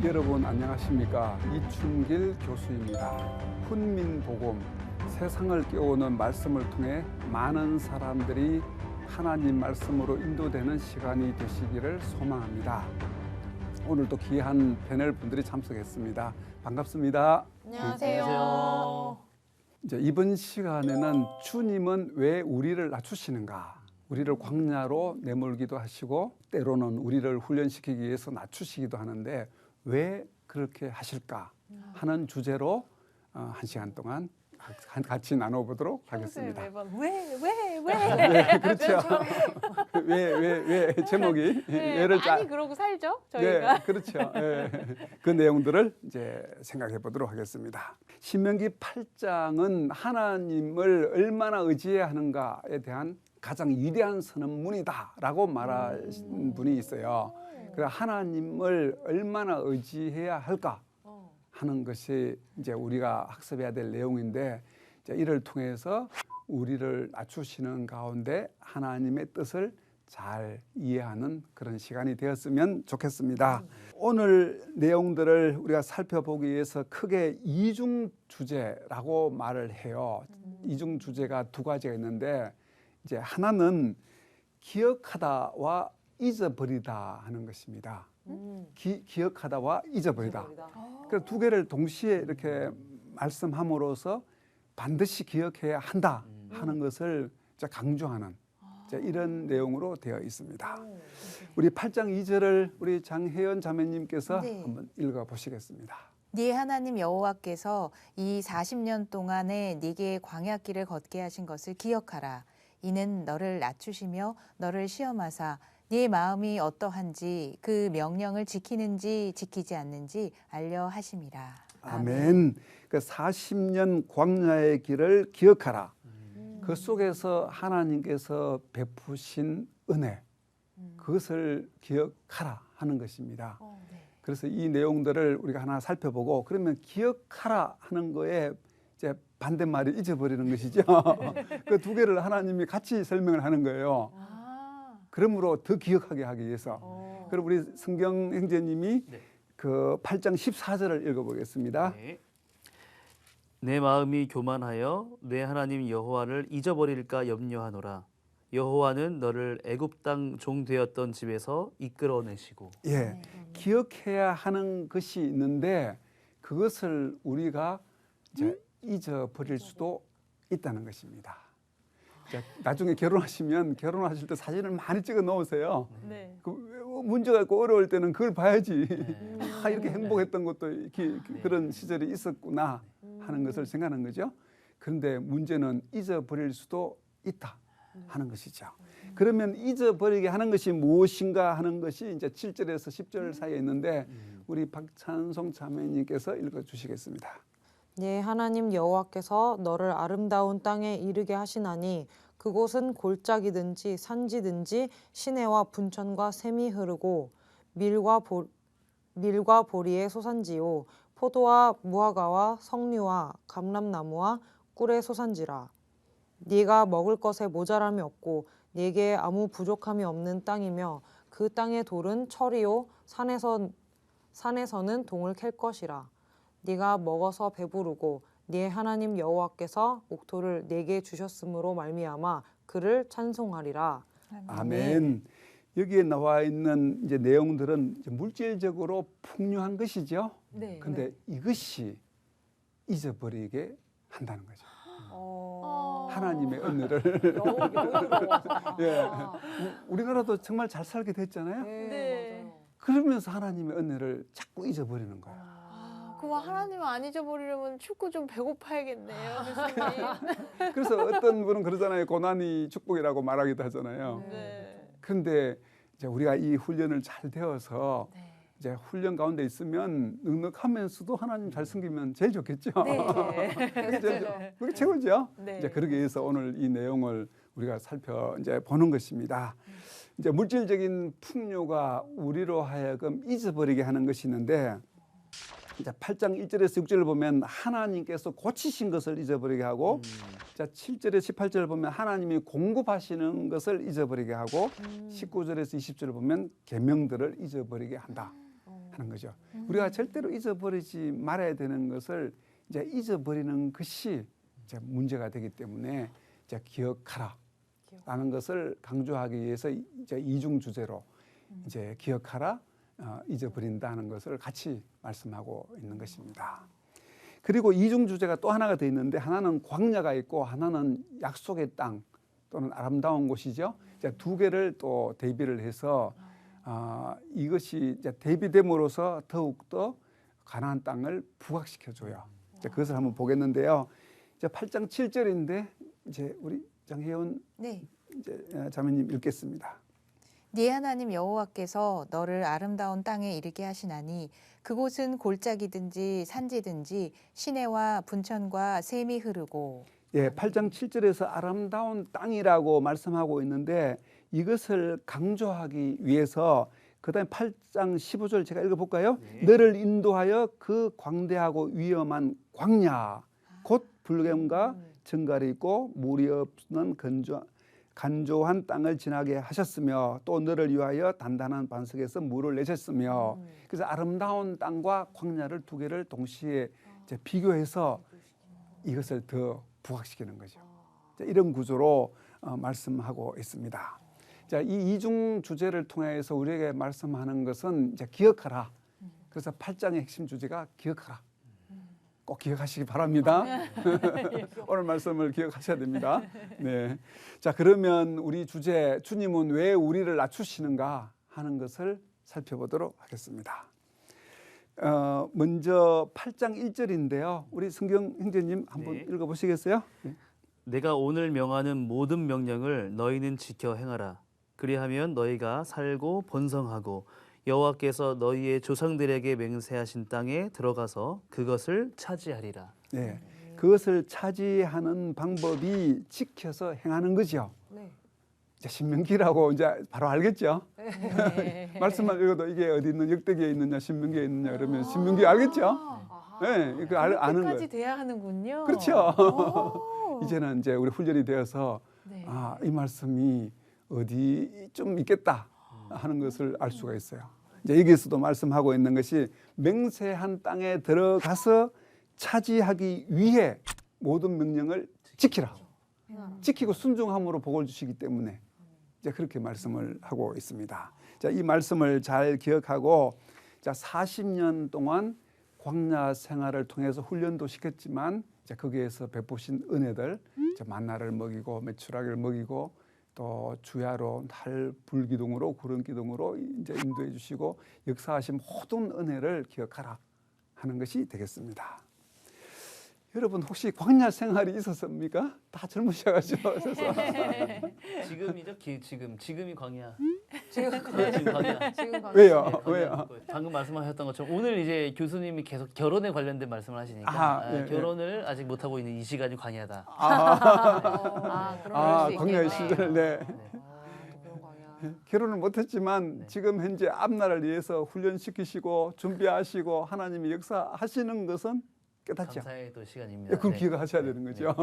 여러분 안녕하십니까? 이춘길 교수입니다. 훈민복음, 세상을 깨우는 말씀을 통해 많은 사람들이 하나님 말씀으로 인도되는 시간이 되시기를 소망합니다. 오늘도 귀한 패널 분들이 참석했습니다. 반갑습니다. 안녕하세요. 이제 이번 시간에는 주님은 왜 우리를 낮추시는가? 우리를 광야로 내몰기도 하시고 때로는 우리를 훈련시키기 위해서 낮추시기도 하는데 왜 그렇게 하실까 하는 주제로 한 시간 동안 같이 나눠보도록 하겠습니다. 매번 왜? 네, 그렇죠. 왜 제목이 왜를 많이 그러고 살죠 저희가. 네, 그렇죠. 네. 그 내용들을 이제 생각해 보도록 하겠습니다. 신명기 8장은 하나님을 얼마나 의지해야 하는가에 대한 가장 위대한 선언문이다라고 말하신 분이 있어요. 그래서 하나님을 얼마나 의지해야 할까 하는 것이 이제 우리가 학습해야 될 내용인데, 이제 이를 통해서 우리를 낮추시는 가운데 하나님의 뜻을 잘 이해하는 그런 시간이 되었으면 좋겠습니다. 오늘 내용들을 우리가 살펴보기 위해서 크게 이중 주제라고 말을 해요. 이중 주제가 두 가지가 있는데, 이제 하나는 기억하다와 잊어버리다 하는 것입니다. 기억하다와 잊어버리다. 그래서 두 개를 동시에 이렇게 말씀함으로써 반드시 기억해야 한다 하는 것을 강조하는 이런 내용으로 되어 있습니다. 우리 8장 2절을 우리 장혜연 자매님께서 한번 읽어 보시겠습니다. 네 하나님 여호와께서 이 40년 동안에 네게 광야길을 걷게 하신 것을 기억하라. 이는 너를 낮추시며 너를 시험하사 네 마음이 어떠한지 그 명령을 지키는지 지키지 않는지 알려 하심이라. 아멘. 그 40년 광야의 길을 기억하라. 그 속에서 하나님께서 베푸신 은혜, 그것을 기억하라 하는 것입니다. 그래서 이 내용들을 우리가 하나 살펴보고, 그러면 기억하라 하는 거에 이제 반대말이 잊어버리는 것이죠. 그 두 개를 하나님이 같이 설명을 하는 거예요. 그러므로 더 기억하게 하기 위해서. 그럼 우리 성경 형제님이 그 8장 14절을 읽어보겠습니다. 네. 내 마음이 교만하여 내 하나님 여호와를 잊어버릴까 염려하노라. 여호와는 너를 애굽 땅 종 되었던 집에서 이끌어내시고. 예, 기억해야 하는 것이 있는데 그것을 우리가 이제 잊어버릴 수도 있다는 것입니다. 나중에 결혼하시면 결혼하실 때 사진을 많이 찍어 놓으세요. 그 문제가 있고 어려울 때는 그걸 봐야지. 이렇게 행복했던 것도 그런 시절이 있었구나 하는 것을 생각하는 거죠. 그런데 문제는 잊어버릴 수도 있다 하는 것이죠. 그러면 잊어버리게 하는 것이 무엇인가 하는 것이 이제 7절에서 10절 사이에 있는데, 우리 박찬송 자매님께서 읽어주시겠습니다. 네, 하나님 여호와께서 너를 아름다운 땅에 이르게 하시나니 그곳은 골짜기든지 산지든지 시내와 분천과 샘이 흐르고 밀과 보리의 소산지요 포도와 무화과와 석류와 감람나무와 꿀의 소산지라. 네가 먹을 것에 모자람이 없고 네게 아무 부족함이 없는 땅이며 그 땅의 돌은 철이요 산에서는 동을 캘 것이라. 네가 먹어서 배부르고 네 하나님 여호와께서 옥토를 네게 주셨으므로 말미암아 그를 찬송하리라. 아멘. 여기에 나와 있는 이제 내용들은 이제 물질적으로 풍요한 것이죠. 그런데 이것이 잊어버리게 한다는 거죠. 하나님의 은혜를. 예. 우리나라도 정말 잘 살게 됐잖아요. 그러면서 하나님의 은혜를 자꾸 잊어버리는 거예요. 그럼 하나님을 안 잊어버리려면 축구 좀 배고파야겠네요, 교수님. 그래서 어떤 분은 그러잖아요. 고난이 축복이라고 말하기도 하잖아요. 그런데 이제 우리가 이 훈련을 잘 되어서 이제 훈련 가운데 있으면 넉넉하면서도 하나님 잘 섬기면 제일 좋겠죠. 그게 최고죠. 이제 그러기 위해서 오늘 이 내용을 우리가 이제 보는 것입니다. 이제 물질적인 풍요가 우리로 하여금 잊어버리게 하는 것이 있는데, 이제 8장 1절에서 6절을 보면 하나님께서 고치신 것을 잊어버리게 하고, 자 7절에서 18절을 보면 하나님이 공급하시는 것을 잊어버리게 하고, 19절에서 20절을 보면 계명들을 잊어버리게 한다. 하는 거죠. 우리가 절대로 잊어버리지 말아야 되는 것을 이제 잊어버리는 것이 이제 문제가 되기 때문에 이제 기억하라라는 것을 강조하기 위해서 이제 이중 주제로 이제 기억하라, 잊어버린다는 것을 같이 말씀하고 있는 것입니다. 그리고 이중 주제가 또 하나가 더 있는데 하나는 광야가 있고 하나는 약속의 땅 또는 아름다운 곳이죠. 이제 두 개를 또 대비를 해서 이것이 이제 대비됨으로써 더욱더 가나안 땅을 부각시켜 줘요. 그것을 한번 보겠는데요. 이제 8장 7절인데 이제 우리 장혜원 네. 이제 자매님 읽겠습니다. 네 하나님 여호와께서 너를 아름다운 땅에 이르게 하시나니 그곳은 골짜기든지 산지든지 시내와 분천과 샘이 흐르고. 예, 8장 7절에서 아름다운 땅이라고 말씀하고 있는데 이것을 강조하기 위해서 그다음에 8장 15절 제가 읽어볼까요? 네. 너를 인도하여 그 광대하고 위험한 광야 곧 불뱀과 정갈이 있고 물이 없는 간조한 땅을 지나게 하셨으며 또 너를 위하여 단단한 반석에서 물을 내셨으며 그래서 아름다운 땅과 광야를 두 개를 동시에 이제 비교해서 이것을 더 부각시키는 거죠. 이런 구조로 말씀하고 있습니다. 자, 이 이중 주제를 통해서 우리에게 말씀하는 것은 이제 기억하라. 그래서 8장의 핵심 주제가 기억하라. 꼭 기억하시기 바랍니다. 오늘 말씀을 기억하셔야 됩니다. 네. 자, 그러면 우리 주제 주님은 왜 우리를 낮추시는가 하는 것을 살펴보도록 하겠습니다. 먼저 8장 1절인데요. 우리 성경 형제님 한번 네. 읽어보시겠어요? 네. 내가 오늘 명하는 모든 명령을 너희는 지켜 행하라. 그리하면 너희가 살고 번성하고 여호와께서 너희의 조상들에게 맹세하신 땅에 들어가서 그것을 차지하리라. 네. 그것을 차지하는 방법이 지켜서 행하는 거죠. 네. 이제 신명기라고 이제 바로 알겠죠. 네. 말씀만 읽어도 이게 어디 있는 역대기에 있느냐 신명기에 있느냐 그러면 신명기 알겠죠. 네, 이거 아는 거예요. 까지 돼야 하는군요. 그렇죠. 오. 이제는 이제 우리 훈련이 되어서 네. 이 말씀이 어디 좀 있겠다 하는 것을 알 수가 있어요. 이제 여기에서도 말씀하고 있는 것이 맹세한 땅에 들어가서 차지하기 위해 모든 명령을 지키라. 지키고 순종함으로 복을 주시기 때문에 이제 그렇게 말씀을 하고 있습니다. 자, 이 말씀을 잘 기억하고 자, 40년 동안 광야 생활을 통해서 훈련도 시켰지만 이제 거기에서 베푸신 은혜들, 이제 만나를 먹이고 메추라기를 먹이고 또 주야로 날 불기둥으로 구름 기둥으로 이제 인도해 주시고 역사하신 모든 은혜를 기억하라 하는 것이 되겠습니다. 여러분 혹시 광야 생활이 있었습니까? 다 젊으셔가지고 지금이죠? 지금이 광야. 지금 네, 지금 광야. 지금 왜요? 네, 광야. 왜요? 방금 말씀하셨던 것처럼 오늘 이제 교수님이 계속 결혼에 관련된 말씀을 하시니까 예, 예. 결혼을 아직 못 하고 있는 이 시간이 광야다. 그럴 수 광야의 있겠네. 시절, 네. 그런 거 아니야. 결혼을 못했지만 네. 지금 현재 앞날을 위해서 훈련시키시고 준비하시고 하나님이 역사하시는 것은 깨닫죠. 감사의 또 시간입니다. 그걸 네. 기억하셔야 되는 거죠.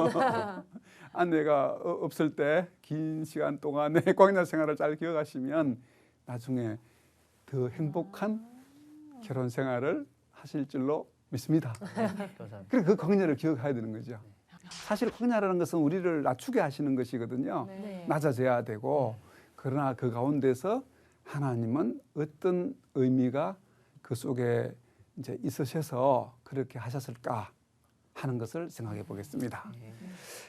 아내가 없을 때 긴 시간 동안의 광야 생활을 잘 기억하시면 나중에 더 행복한 결혼 생활을 하실 줄로 믿습니다. 감사합니다. 그리고 그 광야를 기억해야 되는 거죠. 사실 광야라는 것은 우리를 낮추게 하시는 것이거든요. 네. 낮아져야 되고 그러나 그 가운데서 하나님은 어떤 의미가 그 속에 이제 있으셔서 그렇게 하셨을까 하는 것을 생각해 보겠습니다.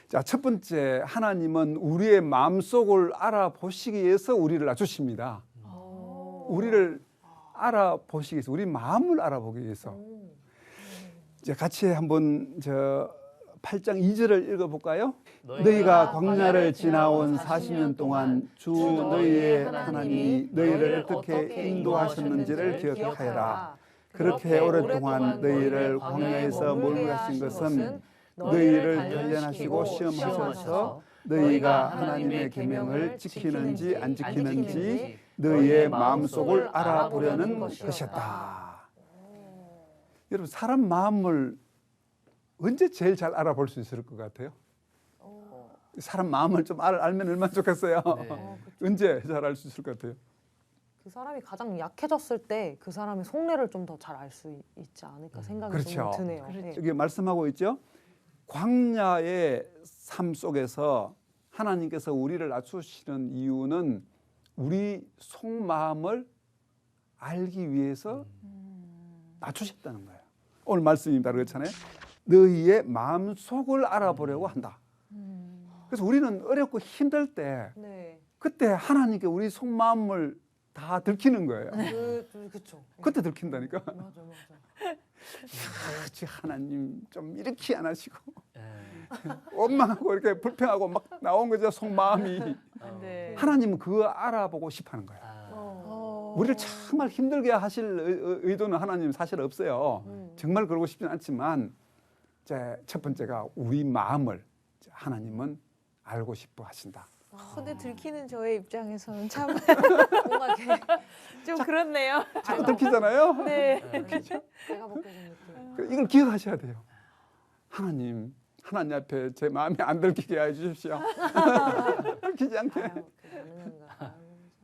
자, 첫 번째 하나님은 우리의 마음속을 알아보시기 위해서 우리를 낮추십니다. 우리를 알아보시기 위해서 우리 마음을 알아보기 위해서 이제 같이 한번 저 8장 2절을 읽어볼까요? 너희가 광야를 지나온 40년 동안 주 너희의 하나님이 너희를 어떻게 인도하셨는지를 기억하여라. 그렇게 오랫동안 너희를 광야에서 몰게 하신 것은 너희를 단련하시고 시험하셔서 너희가 하나님의 계명을 지키는지 안 지키는지 너희의 마음속을 알아보려는 것이었다. 여러분 사람 마음을 언제 제일 잘 알아볼 수 있을 것 같아요? 사람 마음을 좀 알면 얼마나 좋겠어요. 네. 언제 잘 알 수 있을 것 같아요? 그 사람이 가장 약해졌을 때 그 사람의 속내를 좀 더 잘 알 수 있지 않을까 생각이 그렇죠. 좀 드네요. 네. 여기 말씀하고 있죠. 광야의 삶 속에서 하나님께서 우리를 낮추시는 이유는 우리 속마음을 알기 위해서 낮추셨다는 거예요. 오늘 말씀이 바로 그렇잖아요. 너희의 마음속을 알아보려고 한다. 그래서 우리는 어렵고 힘들 때 네. 그때 하나님께 우리 속마음을 다 들키는 거예요. 그쵸. 그때 들킨다니까. 맞아, 맞아. 그렇지, 하나님 좀 이렇게 안 하시고 예. 원망하고 이렇게 불평하고 막 나온 거죠, 속마음이. 네. 하나님은 그거 알아보고 싶어하는 거예요. 아, 우리를 정말 힘들게 하실 의도는 하나님 사실 없어요. 정말 그러고 싶지는 않지만 이제 첫 번째가 우리 마음을 하나님은 알고 싶어 하신다. 근데 들키는 저의 입장에서는 참 뭔가 이렇게 좀 그렇네요. 자꾸 들키잖아요. 네. 내가 벗겨진 느낌. 이걸 기억하셔야 돼요. 하나님 앞에 제 마음이 안 들키게 해주십시오. 들키지 않게. 아유, 그게 가능한가.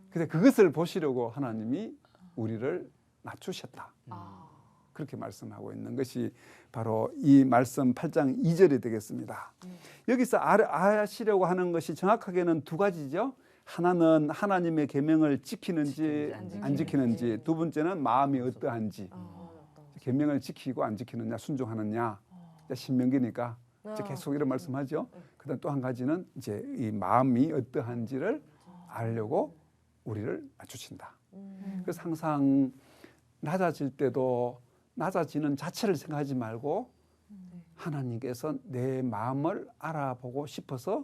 근데 그것을 보시려고 하나님이 우리를 낮추셨다. 아, 그렇게 말씀하고 있는 것이 바로 이 말씀 8장 2절이 되겠습니다. 여기서 아시려고 하는 것이 정확하게는 두 가지죠. 하나는 하나님의 계명을 지키는지 안 지키는지, 두 번째는 마음이 어떠한지. 계명을 지키고 안 지키느냐, 순종하느냐. 신명기니까 이제 계속 이런 말씀하죠. 그다음 또 한 가지는 이제 이 마음이 어떠한지를 알려고 우리를 낮추신다. 그래서 항상 낮아질 때도 낮아지는 자체를 생각하지 말고 하나님께서 내 마음을 알아보고 싶어서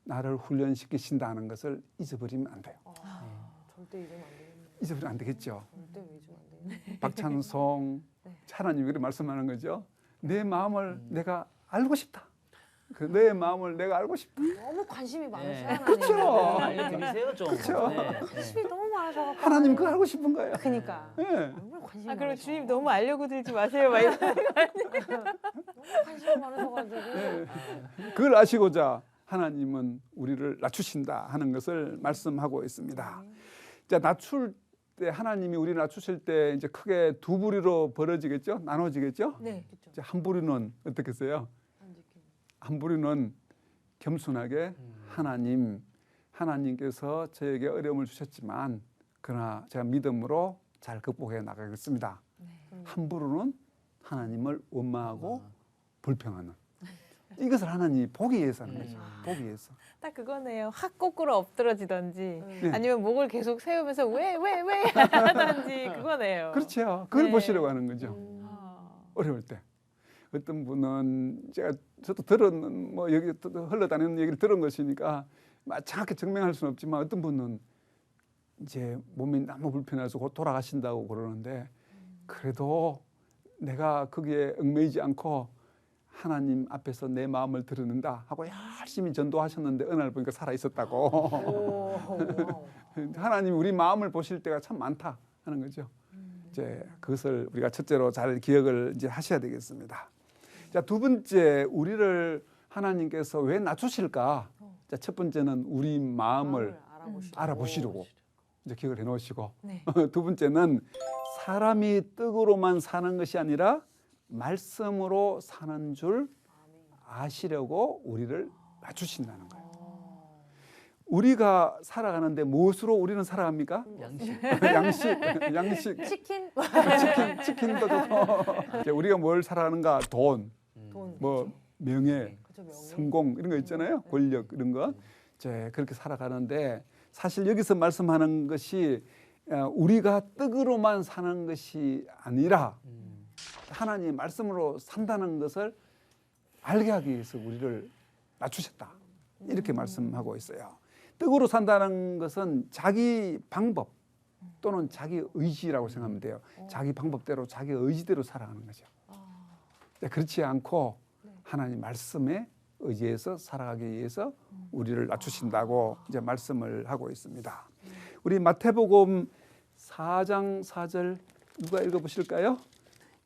나를 훈련시키신다는 것을 잊어버리면 안 돼요. 절대 잊으면 안 되겠네. 잊어버리면 안 되겠죠. 절대 잊으면 안 되겠네. 박찬송 하나님이 그렇게 말씀하는 거죠. 내 마음을 내가 알고 싶다. 내 마음을 내가 알고 싶다. 너무 관심이 많으셔. 네. 하나님. 그쵸. 알려드리세요 좀. 그쵸. 네. 관심이 너무 많으셔가지고. 하나님 그거 알고 싶은 거예요. 그니까. 네. 얼마나 관심이 아 그리고 많으셔. 주님 너무 알려고 들지 마세요. 막 이런. 너무 관심이 많으셔가지고. 그걸 아시고자 하나님은 우리를 낮추신다 하는 것을 말씀하고 있습니다. 자, 낮출 때 하나님이 우리를 낮추실 때 이제 크게 두 부류로 벌어지겠죠? 나눠지겠죠? 네. 이제 한 부류는 어떻겠어요? 한 부류는 겸손하게 하나님께서 저에게 어려움을 주셨지만 그러나 제가 믿음으로 잘 극복해 나가겠습니다. 한 부류는 하나님을 원망하고 불평하는. 이것을 하나님이 보기 위해서 하는 거죠. 보기 위해서. 딱 그거네요. 확 거꾸로 엎드러지던지 네. 아니면 목을 계속 세우면서 왜 하던지 그거네요. 그렇죠. 그걸 네. 보시려고 하는 거죠. 아. 어려울 때. 어떤 분은 저도 들은 뭐 여기 흘러다니는 얘기를 들은 것이니까 정확히 증명할 수는 없지만 어떤 분은 이제 몸이 너무 불편해서 곧 돌아가신다고 그러는데 그래도 내가 거기에 얽매이지 않고 하나님 앞에서 내 마음을 드러낸다 하고 열심히 전도하셨는데 어느 날 보니까 살아 있었다고. 오, 하나님이 우리 마음을 보실 때가 참 많다 하는 거죠. 이제 그것을 우리가 첫째로 잘 기억을 이제 하셔야 되겠습니다. 자, 두 번째 우리를 하나님께서 왜 낮추실까? 자, 첫 번째는 우리 마음을 알아보시려고 이제 기억을 해놓으시고 네. 두 번째는 사람이 떡으로만 사는 것이 아니라 말씀으로 사는 줄 아시려고 우리를 낮추신다는 거예요. 우리가 살아가는데 무엇으로 우리는 살아갑니까? 양식. 치킨도 좋고. 이제 우리가 뭘 살아가는가? 돈, 돈. 뭐 명예, 그쵸, 명예. 성공 이런 거 있잖아요. 권력 이런 거. 이제 그렇게 살아가는데 사실 여기서 말씀하는 것이 우리가 떡으로만 사는 것이 아니라 하나님 말씀으로 산다는 것을 알게 하기 위해서 우리를 낮추셨다. 이렇게 말씀하고 있어요. 떡으로 산다는 것은 자기 방법 또는 자기 의지라고 생각하면 돼요. 자기 방법대로 자기 의지대로 살아가는 거죠. 그렇지 않고 하나님 말씀에 의지해서 살아가기 위해서 우리를 낮추신다고 이제 말씀을 하고 있습니다. 우리 마태복음 4장 4절 누가 읽어보실까요?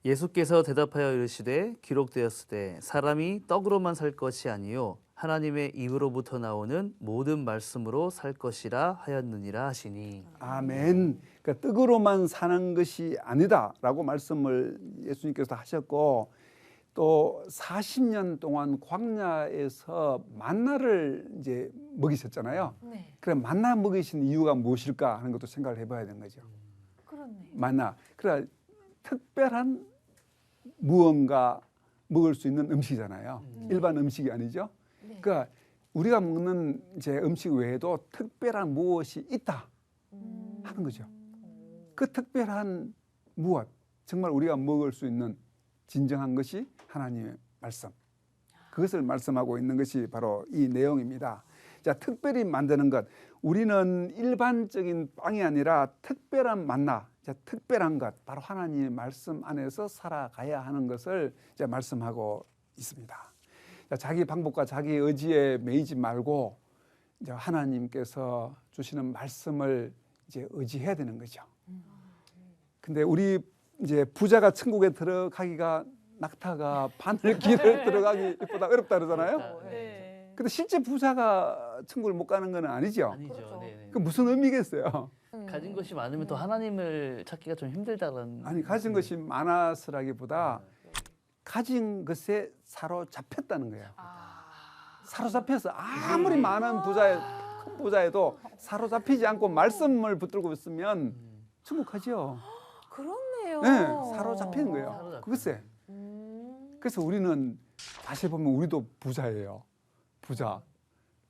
예수께서 대답하여 이르시되 기록되었으되 사람이 떡으로만 살 것이 아니요 하나님의 입으로부터 나오는 모든 말씀으로 살 것이라 하였느니라 하시니. 아멘. 그러니까 떡으로만 사는 것이 아니다라고 말씀을 예수님께서 하셨고, 또 40년 동안 광야에서 만나를 이제 먹이셨잖아요. 네. 그럼 만나 먹이신 이유가 무엇일까 하는 것도 생각을 해봐야 되는 거죠. 그렇네. 만나. 그래 특별한 무언가 먹을 수 있는 음식이잖아요. 일반 음식이 아니죠. 네. 그러니까 우리가 먹는 이제 음식 외에도 특별한 무엇이 있다 하는 거죠. 그 특별한 무엇, 정말 우리가 먹을 수 있는 진정한 것이 하나님의 말씀. 그것을 말씀하고 있는 것이 바로 이 내용입니다. 자, 특별히 만드는 것. 우리는 일반적인 빵이 아니라 특별한 만나, 자, 특별한 것, 바로 하나님의 말씀 안에서 살아가야 하는 것을 이제 말씀하고 있습니다. 자, 자기 방법과 자기 의지에 매이지 말고 이제 하나님께서 주시는 말씀을 이제 의지해야 되는 거죠. 근데 우리 이제 부자가 천국에 들어가기가 낙타가 바늘길을 들어가기 보다 어렵다 그러잖아요. 네. 근데 실제 부자가 천국을 못 가는 건 아니죠. 아니죠. 그렇죠. 네네. 그 무슨 의미겠어요? 가진 것이 많으면 또 하나님을 찾기가 좀 힘들다는. 아니 가진 것이 많아서라기보다 가진 것에 사로잡혔다는 거예요. 사로잡혀서 아무리 많은 큰 부자에도 사로잡히지 않고 말씀을 붙들고 있으면 천국 가죠. 그렇네요. 네, 사로잡히는 거예요. 사로잡히는 그것에. 그래서 우리는 사실 보면 우리도 부자예요. 부자.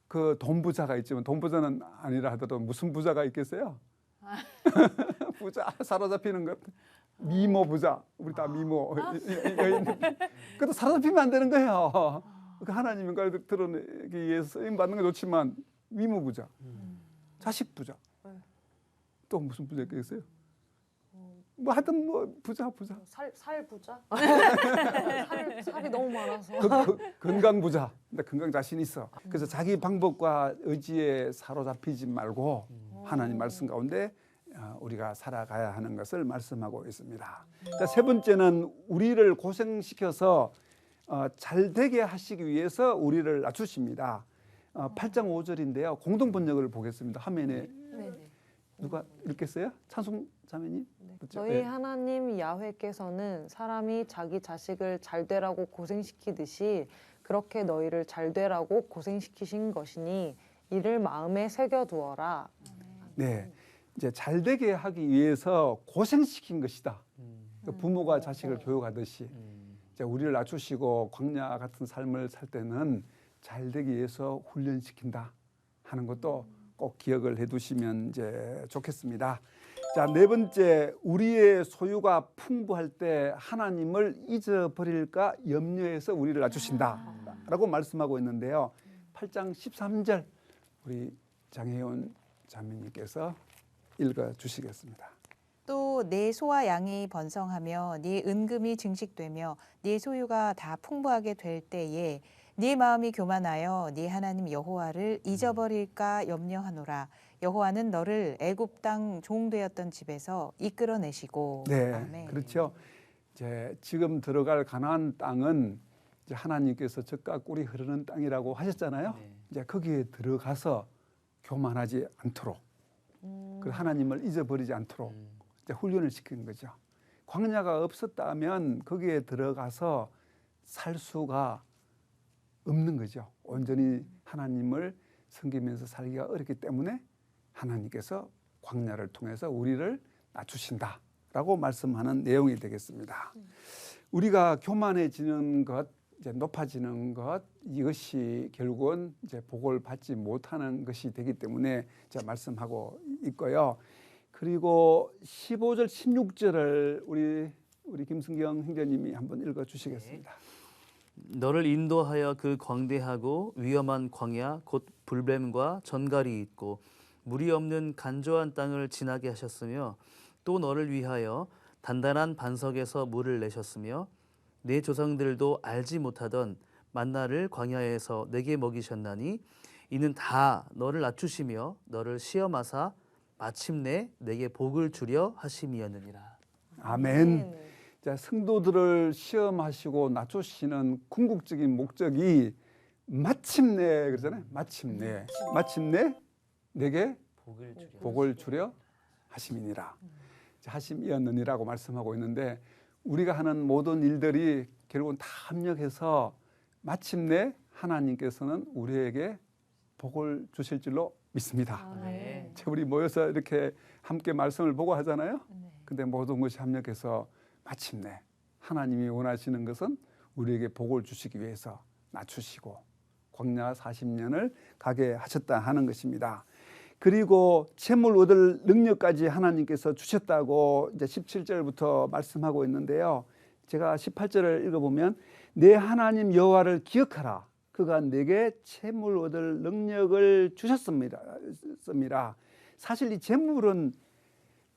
그 돈 부자가 있지만 돈 부자는 아니라 하더라도 무슨 부자가 있겠어요? 부자 사로잡히는 것. 미모 부자. 우리 다 미모. 그것도 사로잡히면 안 되는 거예요. 그 하나님의 걸 드러내기 위해서 쓰임 받는 건 좋지만 미모 부자. 자식 부자. 또 무슨 부자 있겠어요? 뭐 하여튼 뭐 부자. 살 부자? 살이 너무 많아서. 건강 부자. 근데 건강 자신 있어. 그래서 자기 방법과 의지에 사로잡히지 말고 하나님 말씀 가운데 우리가 살아가야 하는 것을 말씀하고 있습니다. 자, 세 번째는 우리를 고생시켜서 잘 되게 하시기 위해서 우리를 낮추십니다. 8장 5절인데요. 공동 번역을 보겠습니다. 화면에 네네. 누가 읽겠어요? 찬송 자매님? 그렇죠? 너희 네. 하나님 야훼께서는 사람이 자기 자식을 잘 되라고 고생시키듯이 그렇게 너희를 잘 되라고 고생시키신 것이니 이를 마음에 새겨두어라. 네, 이제 잘 되게 하기 위해서 고생시킨 것이다. 그 부모가 자식을 교육하듯이 이제 우리를 낮추시고 광야 같은 삶을 살 때는 잘 되기 위해서 훈련시킨다 하는 것도 꼭 기억을 해두시면 이제 좋겠습니다. 자, 네 번째, 우리의 소유가 풍부할 때 하나님을 잊어버릴까 염려해서 우리를 낮추신다라고 말씀하고 있는데요. 8장 13절 우리 장혜원 자매님께서 읽어 주시겠습니다. 또 내 소와 양이 번성하며 네 은금이 증식되며 네 소유가 다 풍부하게 될 때에 네 마음이 교만하여 네 하나님 여호와를 잊어버릴까 염려하노라. 여호와는 너를 애굽 땅 종되었던 집에서 이끌어내시고. 네, 아멘. 그렇죠. 이제 지금 들어갈 가나안 땅은 이제 하나님께서 젖과 꿀이 흐르는 땅이라고 하셨잖아요. 네. 이제 거기에 들어가서 교만하지 않도록, 그 하나님을 잊어버리지 않도록 이제 훈련을 시키는 거죠. 광야가 없었다면 거기에 들어가서 살 수가 없는 거죠. 온전히 하나님을 섬기면서 살기가 어렵기 때문에 하나님께서 광야를 통해서 우리를 낮추신다라고 말씀하는 내용이 되겠습니다. 우리가 교만해지는 것, 이제 높아지는 것, 이것이 결국은 이제 복을 받지 못하는 것이 되기 때문에 제가 말씀하고 있고요. 그리고 15절, 16절을 우리 김승경 형제님이 한번 읽어 주시겠습니다. 너를 인도하여 그 광대하고 위험한 광야 곧 불뱀과 전갈이 있고 물이 없는 간조한 땅을 지나게 하셨으며 또 너를 위하여 단단한 반석에서 물을 내셨으며 내 조상들도 알지 못하던 만나를 광야에서 내게 먹이셨나니 이는 다 너를 낮추시며 너를 시험하사 마침내 내게 복을 주려 하심이었느니라. 아멘. 자, 성도들을 시험하시고 낮추시는 궁극적인 목적이 마침내 그러잖아요. 마침내 내게 복을 주려 하심이니라. 하심이었느니라고 말씀하고 있는데 우리가 하는 모든 일들이 결국은 다 합력해서 마침내 하나님께서는 우리에게 복을 주실 줄로 믿습니다. 네. 우리 모여서 이렇게 함께 말씀을 보고 하잖아요. 근데 모든 것이 합력해서 마침내 하나님이 원하시는 것은 우리에게 복을 주시기 위해서 낮추시고 광야 40년을 가게 하셨다 하는 것입니다. 그리고 채물 얻을 능력까지 하나님께서 주셨다고 이제 17절부터 말씀하고 있는데요. 제가 18절을 읽어보면 내 하나님 여호와를 기억하라. 그가 내게 채물 얻을 능력을 주셨습니다. 사실 이 채물은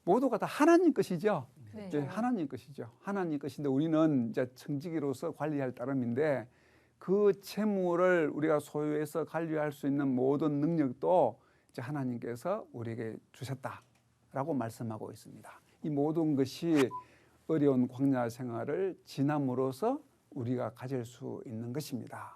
모두가 다 하나님 것이죠. 네. 네, 하나님 것이죠. 하나님 것인데 우리는 이제 청지기로서 관리할 따름인데 그 채물을 우리가 소유해서 관리할 수 있는 모든 능력도 이제 하나님께서 우리에게 주셨다라고 말씀하고 있습니다. 이 모든 것이 어려운 광야 생활을 지남으로써 우리가 가질 수 있는 것입니다.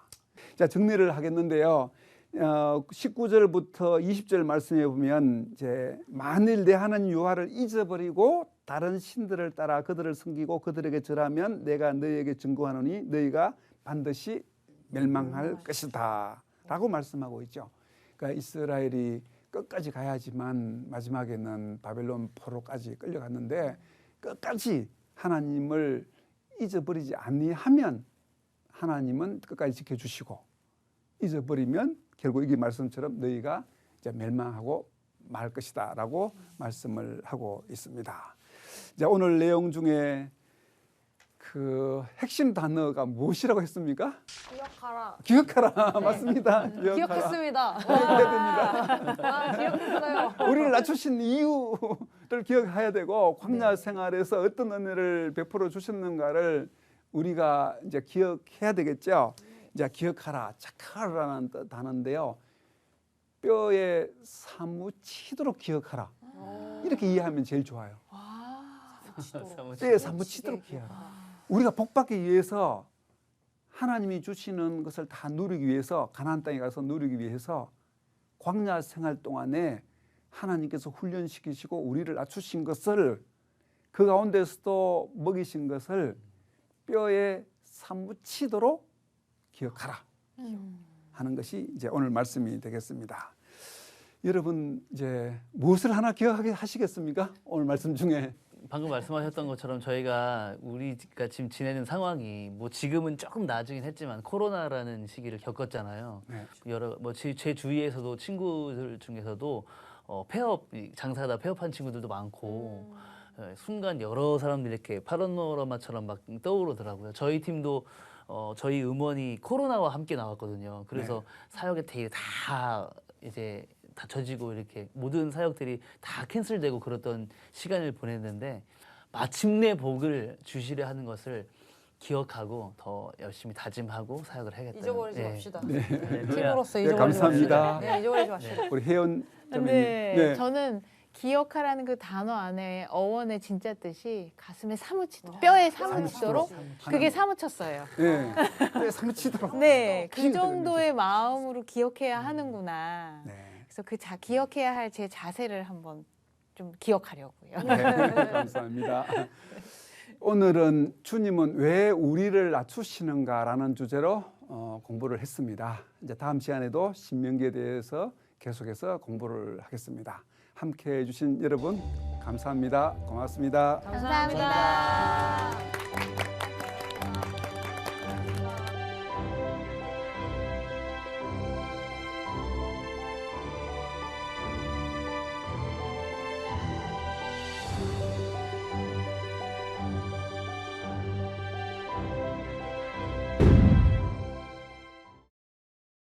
자, 정리를 하겠는데요. 19절부터 20절 말씀해 보면 이제 만일 내 하나님 여호와를 잊어버리고 다른 신들을 따라 그들을 섬기고 그들에게 절하면 내가 너희에게 증거하노니 너희가 반드시 멸망할 것이다 라고 말씀하고 있죠. 그러니까 이스라엘이 끝까지 가야지만 마지막에는 바벨론 포로까지 끌려갔는데 끝까지 하나님을 잊어버리지 아니하면 하나님은 끝까지 지켜주시고 잊어버리면 결국 이 말씀처럼 너희가 이제 멸망하고 말 것이다 라고 말씀을 하고 있습니다. 자, 오늘 내용 중에 그 핵심 단어가 무엇이라고 했습니까? 기억하라. 기억하라. 맞습니다. 기억했습니다. 기억해야 기억했어요. 됩니다. 우리를 낮추신 이유를 기억해야 되고 광야 생활에서 어떤 은혜를 베풀어 주셨는가를 우리가 이제 기억해야 되겠죠. 이제 기억하라, 착하라는 단어인데요. 뼈에 사무치도록 기억하라. 이렇게 이해하면 제일 좋아요. 뼈에 사무치도록 기억하라. 우리가 복받기 위해서 하나님이 주시는 것을 다 누리기 위해서 가나안 땅에 가서 누리기 위해서 광야 생활 동안에 하나님께서 훈련시키시고 우리를 낮추신 것을 그 가운데서도 먹이신 것을 뼈에 사무치도록 기억하라 하는 것이 이제 오늘 말씀이 되겠습니다. 여러분 이제 무엇을 하나 기억하게 하시겠습니까? 오늘 말씀 중에 방금 말씀하셨던 것처럼 저희가 우리가 지금 지내는 상황이 뭐 지금은 조금 나아지긴 했지만 코로나라는 시기를 겪었잖아요. 네. 여러 제 주위에서도 친구들 중에서도 폐업 장사하다 폐업한 친구들도 많고 순간 여러 사람들이 이렇게 파노라마처럼 막 떠오르더라고요. 저희 팀도 저희 음원이 코로나와 함께 나왔거든요. 그래서 사역에 되게 다 이제 다 젖이고 이렇게 모든 사역들이 다 캔슬되고 그랬던 시간을 보냈는데 마침내 복을 주시려 하는 것을 기억하고 더 열심히 다짐하고 사역을 해야겠다. 잊어버리지 맙시다. 네. 팀으로서 네, 잊어버리지 감사합니다. 맙시다. 네, 잊어버리지 맙시다. 우리 혜연 자매님. 네, 저는 기억하라는 그 단어 안에 어원의 진짜 뜻이 가슴에 사무치도록, 뼈에 사무치도록 그게 사무쳤어요. 네, 뼈에 사무치도록. 네, 그 기억이 정도의 마음으로 기억해야 하는구나. 네. 그래서 그 기억해야 할 제 자세를 한번 좀 기억하려고요. 네, 감사합니다. 오늘은 주님은 왜 우리를 낮추시는가라는 주제로 공부를 했습니다. 이제 다음 시간에도 신명기에 대해서 계속해서 공부를 하겠습니다. 함께해 주신 여러분 감사합니다. 고맙습니다. 감사합니다.